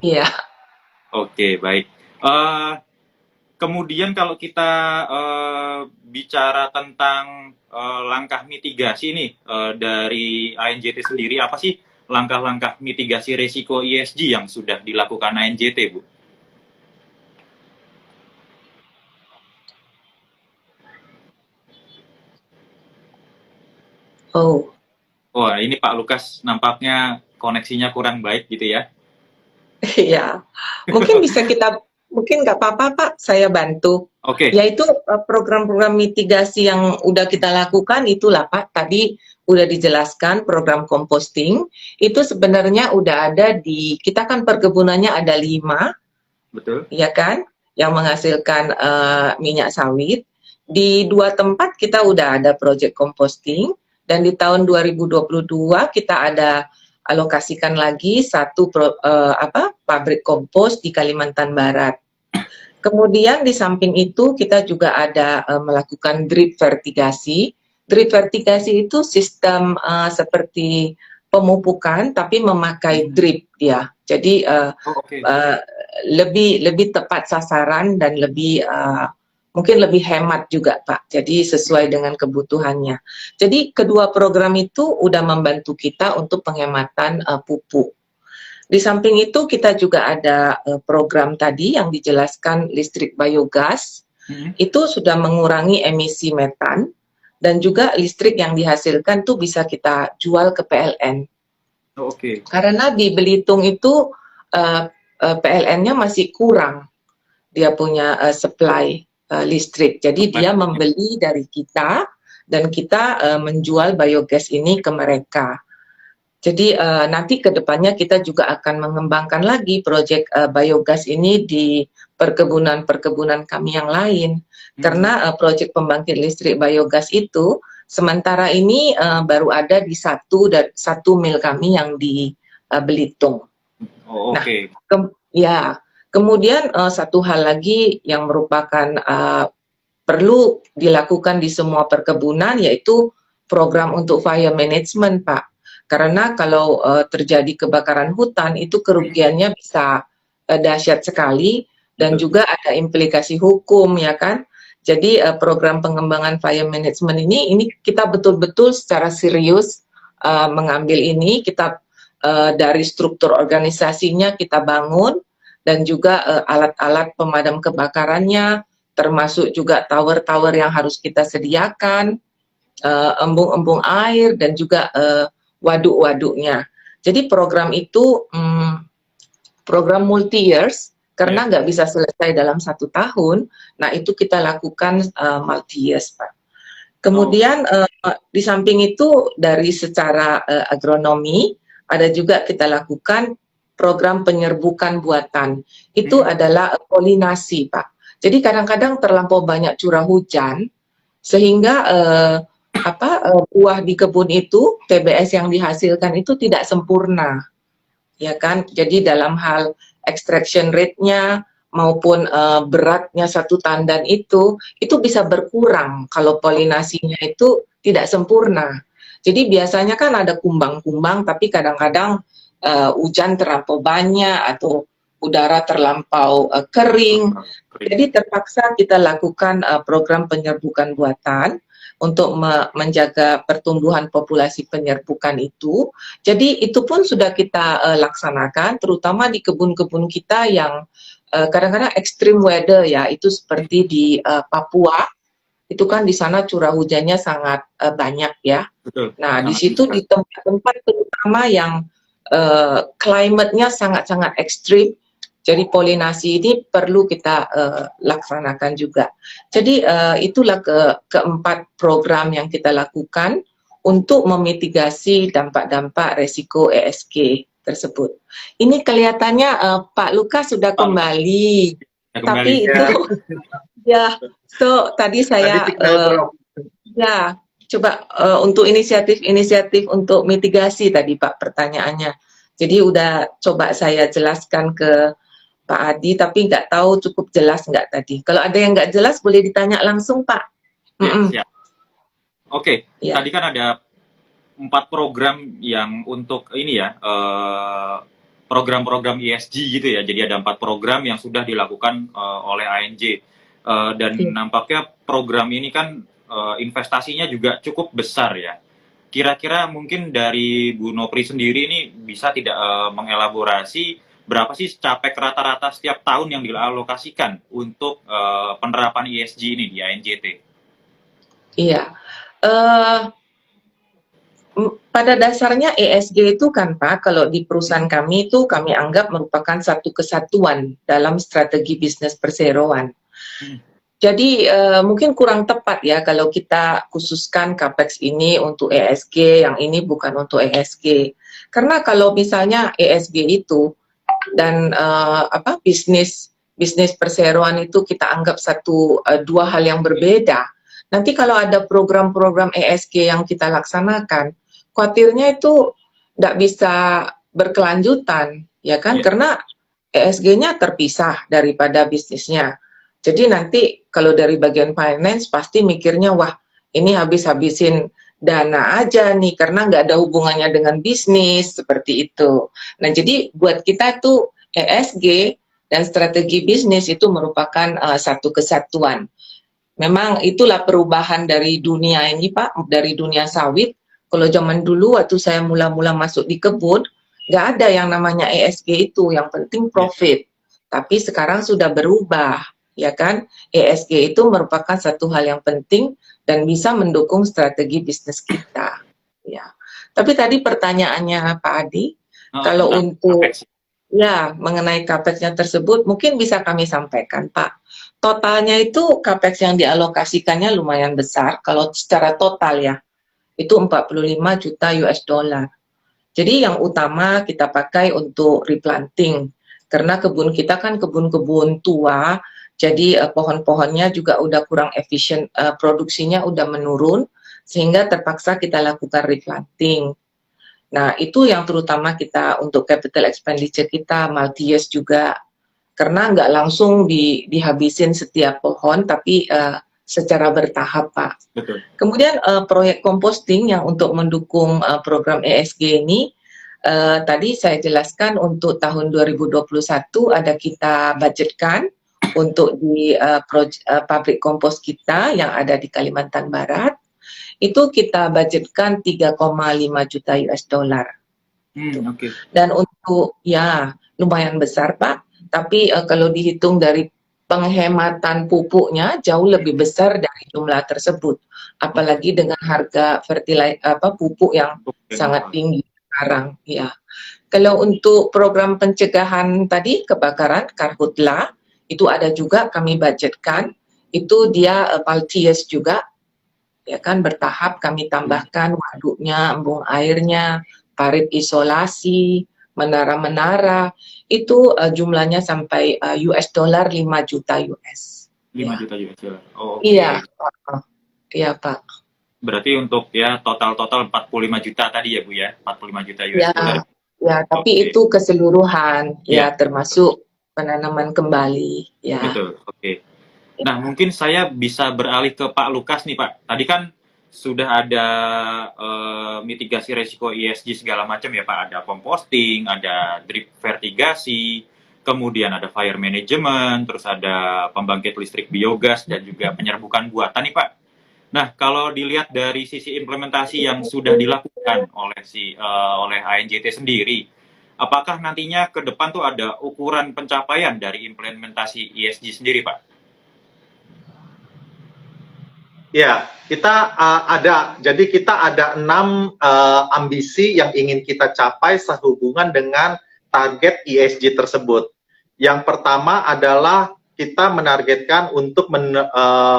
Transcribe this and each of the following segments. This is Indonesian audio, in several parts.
Iya. Oke, baik. Eh, Kemudian kalau kita bicara tentang langkah mitigasi nih dari ANJT sendiri, apa sih langkah-langkah mitigasi risiko ESG yang sudah dilakukan ANJT, Bu? Oh, Wah, ini Pak Lukas nampaknya koneksinya kurang baik gitu ya. iya. Mungkin bisa kita, mungkin nggak apa-apa Pak, saya bantu. Oke, Yaitu program-program mitigasi yang udah kita lakukan itulah Pak, tadi udah dijelaskan program composting, itu sebenarnya udah ada di, kita kan perkebunannya ada 5, betul. ya kan, yang menghasilkan minyak sawit. Di 2 tempat kita udah ada project composting, dan di tahun 2022 kita ada alokasikan lagi satu pabrik kompos di Kalimantan Barat. Kemudian di samping itu kita juga ada melakukan drip vertigasi. Drip vertigasi itu sistem seperti pemupukan tapi memakai drip dia. Jadi Oh, oke. uh, lebih lebih tepat sasaran dan lebih mungkin lebih hemat juga Pak. Jadi sesuai dengan kebutuhannya. Jadi kedua program itu udah membantu kita untuk penghematan pupuk. Di samping itu kita juga ada program tadi yang dijelaskan listrik biogas, Mhm. itu sudah mengurangi emisi metan dan juga listrik yang dihasilkan tuh bisa kita jual ke PLN. Oh, oke. Karena di Belitung itu PLN-nya masih kurang, dia punya supply listrik. Jadi dia membeli dari kita dan kita menjual biogas ini ke mereka. Jadi nanti ke depannya kita juga akan mengembangkan lagi proyek biogas ini di perkebunan-perkebunan kami yang lain. Mhm. Karena proyek pembangkit listrik biogas itu sementara ini baru ada di satu mil kami yang di Belitung. Oh, Nah, oke. ya, kemudian satu hal lagi yang merupakan perlu dilakukan di semua perkebunan yaitu program untuk fire management, Pak. Karena kalau terjadi kebakaran hutan itu kerugiannya bisa dahsyat sekali dan Betul. juga ada implikasi hukum ya kan. Jadi program pengembangan fire management ini kita betul-betul secara serius mengambil ini, kita dari struktur organisasinya kita bangun dan juga alat-alat pemadam kebakarannya, termasuk juga tower-tower yang harus kita sediakan, embung-embung air dan juga waduk-waduknya. Jadi program itu program multi years Ya. karena nggak bisa selesai dalam 1 tahun. Nah itu kita lakukan multi years, Pak. Oh, Kemudian di samping itu dari secara agronomi ada juga kita lakukan program penyerbukan buatan. Itu mhm. adalah polinasi, Pak. Jadi kadang-kadang terlampau banyak curah hujan sehingga buah di kebun itu TBS yang dihasilkan itu tidak sempurna, ya kan? Jadi dalam hal extraction rate-nya maupun beratnya satu tandan itu bisa berkurang kalau polinasinya itu tidak sempurna. Jadi biasanya kan ada kumbang-kumbang, tapi kadang-kadang hujan terlampau banyak atau udara terlampau kering. Kering. Jadi terpaksa kita lakukan program penyerbukan buatan untuk menjaga pertumbuhan populasi penyerbukan itu. Jadi itu pun sudah kita laksanakan, terutama di kebun-kebun kita yang kadang-kadang extreme weather ya, itu seperti di Papua, itu kan di sana curah hujannya sangat banyak ya. Betul, Nah di sangat situ meningkat. di tempat-tempat terutama yang climate-nya sangat-sangat ekstrim, jadi polinasi ini perlu kita laksanakan juga. Jadi itulah keempat program yang kita lakukan untuk memitigasi dampak-dampak resiko ESG tersebut. Ini kelihatannya Pak Lukas sudah Pak Lukas, kembali, ya kembali. tapi itu Ya, ya, so tadi tadi saya signal drop. ya coba untuk inisiatif untuk mitigasi tadi Pak pertanyaannya. Jadi udah coba saya jelaskan ke Pak Adi, tapi nggak tahu cukup jelas nggak tadi. Kalau ada yang nggak jelas boleh ditanya langsung Pak. Ya, Mm-mm, siap. Oke, ya. tadi kan ada 4 program yang untuk ini ya, program-program ESG gitu ya. Jadi ada 4 program yang sudah dilakukan oleh ANJ. Dan Iya. nampaknya program ini kan investasinya juga cukup besar ya. Kira-kira mungkin dari Bu Nopri sendiri ini bisa tidak mengelaborasi berapa sih capek rata-rata setiap tahun yang dialokasikan untuk penerapan ESG ini di ANJT? Iya. Pada dasarnya ESG itu kan Pak, kalau di perusahaan kami itu kami anggap merupakan satu kesatuan dalam strategi bisnis perseroan. Hmm. Jadi mungkin kurang tepat ya kalau kita khususkan CAPEX ini untuk ESG, yang ini bukan untuk ESG. Karena kalau misalnya ESG itu dan bisnis perseroan itu kita anggap dua hal yang berbeda. Nanti kalau ada program-program ESG yang kita laksanakan, khawatirnya itu tidak bisa berkelanjutan, ya kan? Yeah. Karena ESG-nya terpisah daripada bisnisnya. Jadi nanti kalau dari bagian finance pasti mikirnya, wah ini habis-habisin dana aja nih karena nggak ada hubungannya dengan bisnis, seperti itu. Nah jadi buat kita tuh ESG dan strategi bisnis itu merupakan satu kesatuan. Memang itulah perubahan dari dunia ini Pak, dari dunia sawit. Kalau zaman dulu waktu saya mula-mula masuk di kebun, nggak ada yang namanya ESG itu, yang penting profit. Tapi sekarang sudah berubah, ya kan? ESG itu merupakan satu hal yang penting dan bisa mendukung strategi bisnis kita. Ya. Tapi tadi pertanyaannya Pak Adi, kalau untuk ya mengenai CAPEX-nya tersebut mungkin bisa kami sampaikan Pak. Totalnya itu CAPEX yang dialokasikannya lumayan besar kalau secara total ya. Itu 45 juta US dollar. Jadi yang utama kita pakai untuk replanting karena kebun kita kan kebun-kebun tua, jadi pohon-pohonnya juga udah kurang efisien, produksinya udah menurun sehingga terpaksa kita lakukan replanting. Nah, itu yang terutama kita untuk capital expenditure kita, multi-years juga. Karena nggak langsung dihabisin setiap pohon, tapi secara bertahap, Pak. Betul. Kemudian proyek composting yang untuk mendukung program ESG ini, tadi saya jelaskan untuk tahun 2021 ada kita budgetkan untuk di pabrik kompos kita yang ada di Kalimantan Barat. Itu kita budgetkan 3,5 juta US dollar. Okay. Dan untuk ya lumayan besar Pak, tapi kalau dihitung dari penghematan pupuknya jauh lebih besar dari jumlah tersebut, apalagi dengan harga pupuk yang sangat tinggi sekarang. Ya, kalau untuk program pencegahan tadi kebakaran Karhutla itu ada juga kami budgetkan, itu dia multi-years juga. Ya kan bertahap kami tambahkan waduknya, embung airnya, parit isolasi, menara-menara, itu jumlahnya sampai US dollar 5 juta US. 5 juta US dollar. Oh, iya. Iya, Pak. Berarti untuk ya total 45 juta tadi ya Bu ya, 45 juta US dollar. Ya, tapi itu keseluruhan ya termasuk penanaman kembali ya. Betul. Oke. Nah, mungkin saya bisa beralih ke Pak Lukas nih, Pak. Tadi kan sudah ada mitigasi resiko ESG segala macam ya, Pak. Ada composting, ada drip fertigasi, kemudian ada fire management, terus ada pembangkit listrik biogas, dan juga penyerbukan buatan nih, Pak. Nah, kalau dilihat dari sisi implementasi yang sudah dilakukan oleh ANJT sendiri, apakah nantinya ke depan tuh ada ukuran pencapaian dari implementasi ESG sendiri, Pak? Ya, kita ada. Jadi kita ada 6 ambisi yang ingin kita capai sehubungan dengan target ESG tersebut. Yang pertama adalah kita menargetkan untuk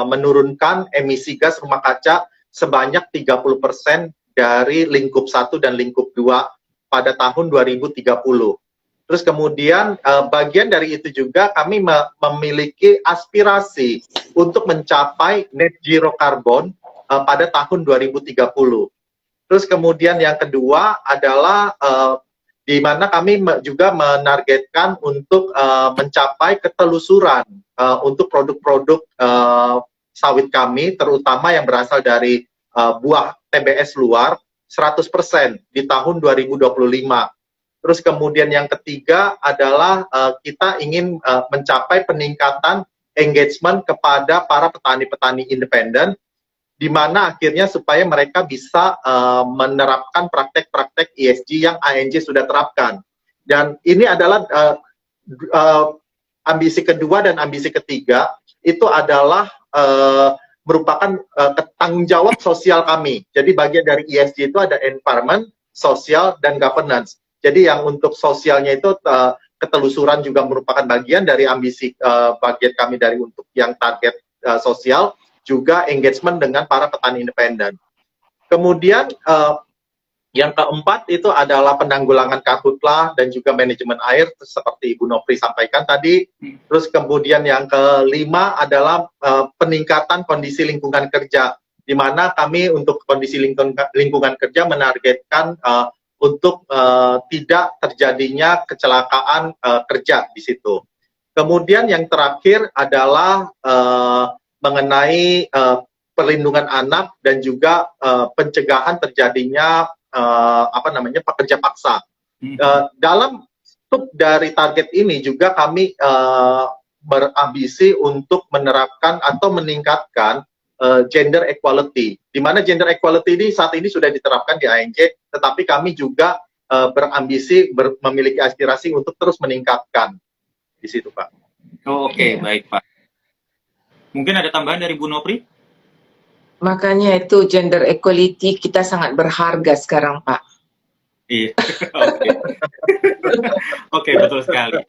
menurunkan emisi gas rumah kaca sebanyak 30% dari lingkup 1 dan lingkup 2 pada tahun 2030. Terus kemudian bagian dari itu juga kami memiliki aspirasi untuk mencapai net zero carbon pada tahun 2030. Terus kemudian yang kedua adalah di mana kami juga menargetkan untuk mencapai ketelusuran untuk produk-produk sawit kami, terutama yang berasal dari buah TBS luar, 100% di tahun 2025. Terus kemudian yang ketiga adalah kita ingin mencapai peningkatan engagement kepada para petani-petani independen, di mana akhirnya supaya mereka bisa menerapkan praktek-praktek ESG yang ANJ sudah terapkan. Dan ini adalah ambisi kedua dan ambisi ketiga, itu adalah merupakan tanggung jawab sosial kami. Jadi bagian dari ESG itu ada environment, sosial, dan governance. Jadi yang untuk sosialnya itu ketelusuran juga merupakan bagian dari ambisi bagian kami dari untuk yang target sosial, juga engagement dengan para petani independen. Kemudian yang keempat itu adalah penanggulangan karhutlah dan juga manajemen air seperti Ibu Nopri sampaikan tadi. Terus kemudian yang kelima adalah peningkatan kondisi lingkungan kerja, di mana kami untuk kondisi lingkungan kerja menargetkan untuk tidak terjadinya kecelakaan kerja di situ. Kemudian yang terakhir adalah mengenai perlindungan anak dan juga pencegahan terjadinya pekerja paksa. Dalam sub dari target ini juga kami berambisi untuk menerapkan atau meningkatkan gender equality, di mana gender equality ini saat ini sudah diterapkan di ANJ, tetapi kami juga berambisi, memiliki aspirasi untuk terus meningkatkan di situ, Pak. Oke, baik, Pak. Mungkin ada tambahan dari Bu Nopri? Makanya itu gender equality kita sangat berharga sekarang, Pak. Iya, oke, betul sekali.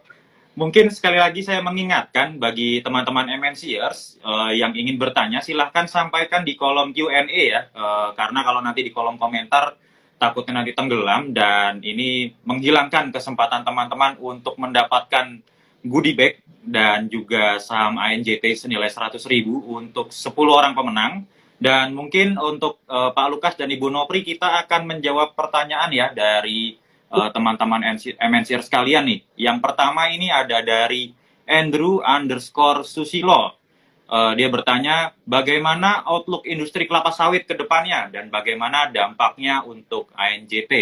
Mungkin sekali lagi saya mengingatkan bagi teman-teman MNCers yang ingin bertanya, silahkan sampaikan di kolom Q&A ya, karena kalau nanti di kolom komentar takutnya nanti tenggelam dan ini menghilangkan kesempatan teman-teman untuk mendapatkan goodie bag dan juga saham ANJT senilai 100.000 untuk 10 orang pemenang. Dan mungkin untuk Pak Lukas dan Ibu Nopri, kita akan menjawab pertanyaan ya dari teman-teman MNCer sekalian nih. Yang pertama ini ada dari Andrew_Susilo. Dia bertanya, bagaimana outlook industri kelapa sawit ke depannya dan bagaimana dampaknya untuk ANJT?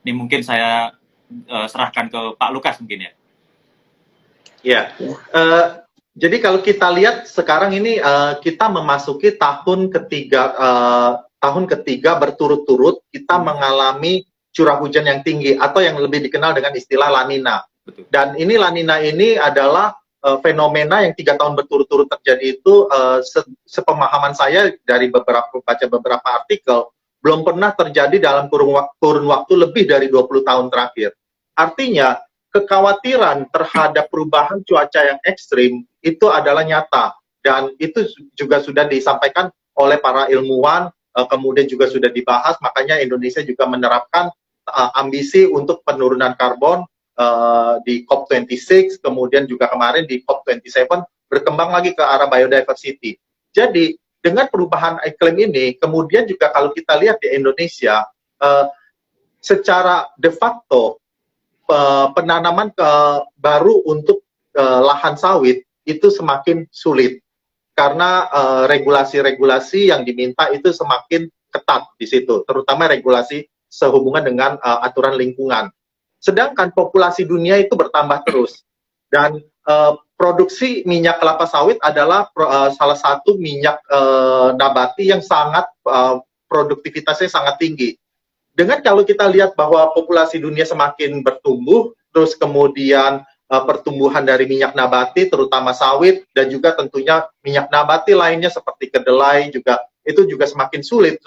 Ini mungkin saya serahkan ke Pak Lukas mungkin ya. Ya, jadi kalau kita lihat sekarang ini kita memasuki tahun ketiga berturut-turut kita mengalami curah hujan yang tinggi atau yang lebih dikenal dengan istilah La Nina. Betul. Dan ini La Nina ini adalah fenomena yang 3 tahun berturut-turut terjadi itu sepemahaman saya dari baca beberapa artikel belum pernah terjadi dalam kurun waktu lebih dari 20 tahun terakhir. Artinya kekhawatiran terhadap perubahan cuaca yang ekstrim itu adalah nyata dan itu juga sudah disampaikan oleh para ilmuwan, kemudian juga sudah dibahas, makanya Indonesia juga menerapkan ambisi untuk penurunan karbon di COP26, kemudian juga kemarin di COP27 berkembang lagi ke arah biodiversity. Jadi dengan perubahan iklim ini, kemudian juga kalau kita lihat di Indonesia, secara de facto penanaman baru untuk lahan sawit itu semakin sulit karena regulasi-regulasi yang diminta itu semakin ketat di situ, terutama regulasi sehubungan dengan aturan lingkungan. Sedangkan populasi dunia itu bertambah terus dan produksi minyak kelapa sawit adalah salah satu minyak nabati yang sangat produktivitasnya sangat tinggi. Dengan kalau kita lihat bahwa populasi dunia semakin bertumbuh, terus kemudian pertumbuhan dari minyak nabati, terutama sawit, dan juga tentunya minyak nabati lainnya seperti kedelai juga, itu juga semakin sulit,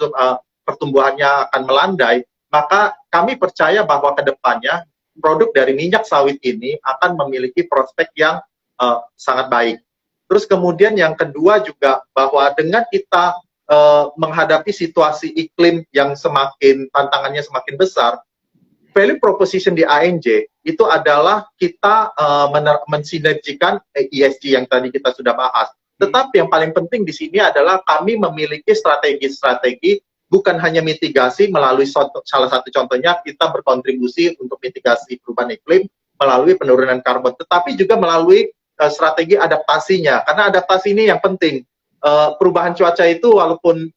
pertumbuhannya akan melandai, maka kami percaya bahwa ke depannya produk dari minyak sawit ini akan memiliki prospek yang sangat baik. Terus kemudian yang kedua juga bahwa dengan kita menghadapi situasi iklim yang tantangannya semakin besar, value proposition di ANJ itu adalah kita mensinergikan ESG yang tadi kita sudah bahas. Tetapi yang paling penting di sini adalah kami memiliki strategi-strategi bukan hanya mitigasi melalui salah satu contohnya kita berkontribusi untuk mitigasi perubahan iklim melalui penurunan karbon, tetapi juga melalui strategi adaptasinya, karena adaptasi ini yang penting. Perubahan cuaca itu walaupun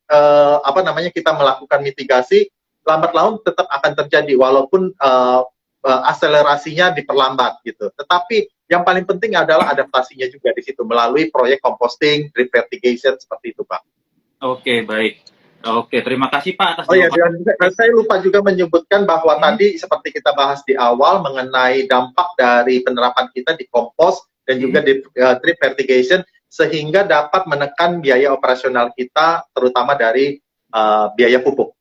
kita melakukan mitigasi, lambat laun tetap akan terjadi walaupun akselerasinya diperlambat gitu. Tetapi yang paling penting adalah adaptasinya juga di situ melalui proyek composting, drip fertigation seperti itu, Pak. Oke, baik. Oke, terima kasih Pak atas Oh ya, jawaban. dan saya lupa juga menyebutkan bahwa tadi seperti kita bahas di awal mengenai dampak dari penerapan kita di kompos dan juga di drip fertigation sehingga dapat menekan biaya operasional kita terutama dari biaya pupuk.